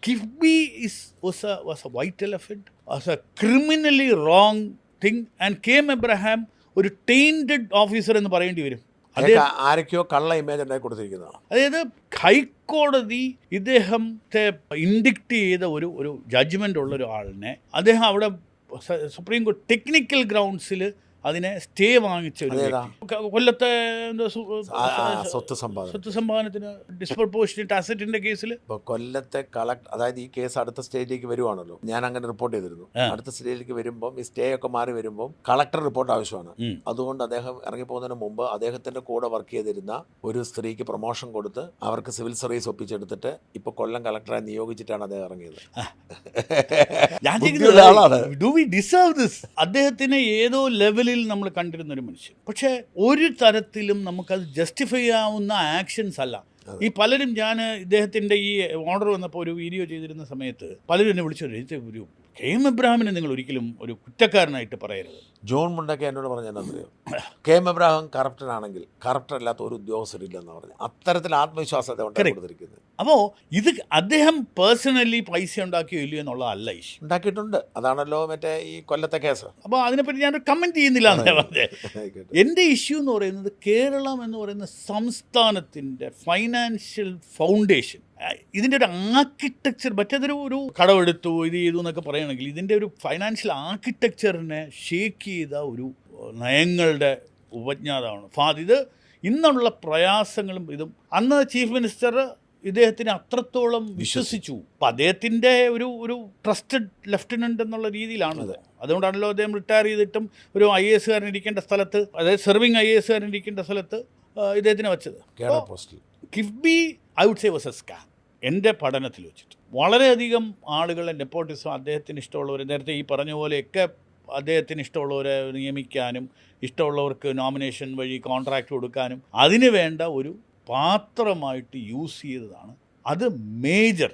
Kifby was a white elephant, was a criminally wrong thing, and K.M. Abraham ഒരു tainted officer എന്ന് പറയേണ്ടി വരും. ആരൊക്കെയോ കള്ള ഇമേജ് ഉണ്ടായി കൊടുത്തിരിക്കുന്നതാണ്. അതായത് ഹൈക്കോടതി ഇദ്ദേഹത്തെ ഇൻഡിക്റ്റ് ചെയ്ത ഒരു ജഡ്ജ്മെൻ്റ് ഉള്ള ഒരാളിനെ അദ്ദേഹം അവിടെ സുപ്രീം കോടതി ടെക്നിക്കൽ ഗ്രൗണ്ട്സിൽ അതിനെ സ്റ്റേ വാങ്ങിച്ച ഒരു കൊല്ലത്തെ സ്വത്ത് സമ്പാദനത്തിന് ഡിസ്പ്രപ്പോർഷനേറ്റ് അസറ്റിന്റെ കേസിൽ കൊല്ലത്തെ കളക്ട്, അതായത് ഈ കേസ് അടുത്ത സ്റ്റേജിലേക്ക് വരുവാണല്ലോ. ഞാൻ അങ്ങനെ റിപ്പോർട്ട് ചെയ്തിരുന്നു. അടുത്ത സ്റ്റേജിലേക്ക് വരുമ്പോൾ ഈ സ്റ്റേ ഒക്കെ മാറി വരുമ്പോൾ കളക്ടർ റിപ്പോർട്ട് ആവശ്യമാണ്. അതുകൊണ്ട് അദ്ദേഹം ഇറങ്ങിപ്പോകുന്നതിന് മുമ്പ് അദ്ദേഹത്തിന്റെ കൂടെ വർക്ക് ചെയ്തിരുന്ന ഒരു സ്ത്രീക്ക് പ്രൊമോഷൻ കൊടുത്ത് അവർക്ക് സിവിൽ സർവീസ് ഒപ്പിച്ചെടുത്തിട്ട് ഇപ്പൊ കൊല്ലം കളക്ടറായി നിയോഗിച്ചിട്ടാണ് അദ്ദേഹം ഇറങ്ങിയത്. അദ്ദേഹത്തിന് ഏതോ ലെവലിൽ നമ്മൾ കണ്ടിരുന്നൊരു മനുഷ്യൻ. പക്ഷേ ഒരു തരത്തിലും നമുക്കത് ജസ്റ്റിഫൈ ചെയ്യാവുന്ന ആക്ഷൻസ് അല്ല. ഈ പലരും, ഞാൻ ഇദ്ദേഹത്തിൻ്റെ ഈ ഓർഡർ വന്നപ്പോൾ ഒരു വീഡിയോ ചെയ്തിരുന്ന സമയത്ത് പലരും എന്നെ വിളിച്ചു, ഒരു K.M. എബ്രഹാമിനെ നിങ്ങൾ ഒരിക്കലും ഒരു കുറ്റക്കാരനായിട്ട് പറയരുത്. ജോൺ മുണ്ടൊക്കെ എന്നോട് പറഞ്ഞറിയോ, K.M. എബ്രഹാം കറപ്റ്റനാണെങ്കിൽ കറപ്റ്റർ അല്ലാത്ത ഒരു ഉദ്യോഗസ്ഥരില്ലെന്ന് പറഞ്ഞു. അത്തരത്തിൽ ആത്മവിശ്വാസത്തെ കൊടുത്തിരിക്കുന്നത്. അപ്പോൾ ഇത് അദ്ദേഹം പേഴ്സണലി പൈസ ഉണ്ടാക്കിയോ ഇല്ലയോ എന്നുള്ളതല്ല ഇഷ്യൂ. ഉണ്ടാക്കിയിട്ടുണ്ട്. അതാണല്ലോ മറ്റേ ഈ കൊല്ലത്തെ കേസ്. അപ്പോൾ അതിനെപ്പറ്റി ഞാൻ കമൻറ്റ് ചെയ്യുന്നില്ല എന്നേ പറഞ്ഞത്. എൻ്റെ ഇഷ്യൂ എന്ന് പറയുന്നത് കേരളം എന്ന് പറയുന്ന സംസ്ഥാനത്തിൻ്റെ ഫൈനാൻഷ്യൽ ഫൗണ്ടേഷൻ, ഇതിൻ്റെ ഒരു ആർക്കിടെക്ചർ, മറ്റേതൊരു കടമെടുത്തു ഇത് ചെയ്തു എന്നൊക്കെ പറയുകയാണെങ്കിൽ ഇതിൻ്റെ ഒരു ഫൈനാൻഷ്യൽ ആർക്കിടെക്ചറിനെ ഷേക്ക് ചെയ്ത ഒരു നയങ്ങളുടെ ഉപജ്ഞാതാവാണ്. ഇത് ഇന്നുള്ള പ്രയാസങ്ങളും ഇതും അന്ന് ചീഫ് മിനിസ്റ്റർ ഇദ്ദേഹത്തിന് അത്രത്തോളം വിശ്വസിച്ചു. അപ്പം അദ്ദേഹത്തിൻ്റെ ഒരു ട്രസ്റ്റഡ് ലെഫ്റ്റനൻ്റ് എന്നുള്ള രീതിയിലാണത്. അതുകൊണ്ടാണല്ലോ അദ്ദേഹം റിട്ടയർ ചെയ്തിട്ടും ഒരു IAS ഇരിക്കേണ്ട സ്ഥലത്ത്, അതായത് സെർവിങ് IAS ഇരിക്കേണ്ട സ്ഥലത്ത് ഇദ്ദേഹത്തിനെ വെച്ചത്. KIIFB I would say was a scam. എൻ്റെ പഠനത്തിൽ വെച്ചിട്ട് വളരെയധികം ആളുകളെ നെപ്പോട്ടിസം അദ്ദേഹത്തിന് ഇഷ്ടമുള്ളവർ, നേരത്തെ ഈ പറഞ്ഞ പോലെയൊക്കെ അദ്ദേഹത്തിന് ഇഷ്ടമുള്ളവരെ നിയമിക്കാനും ഇഷ്ടമുള്ളവർക്ക് നോമിനേഷൻ വഴി കോൺട്രാക്റ്റ് കൊടുക്കാനും അതിന് വേണ്ട ഒരു പാത്രമായിട്ട് യൂസ് ചെയ്തതാണ്. അത് മേജർ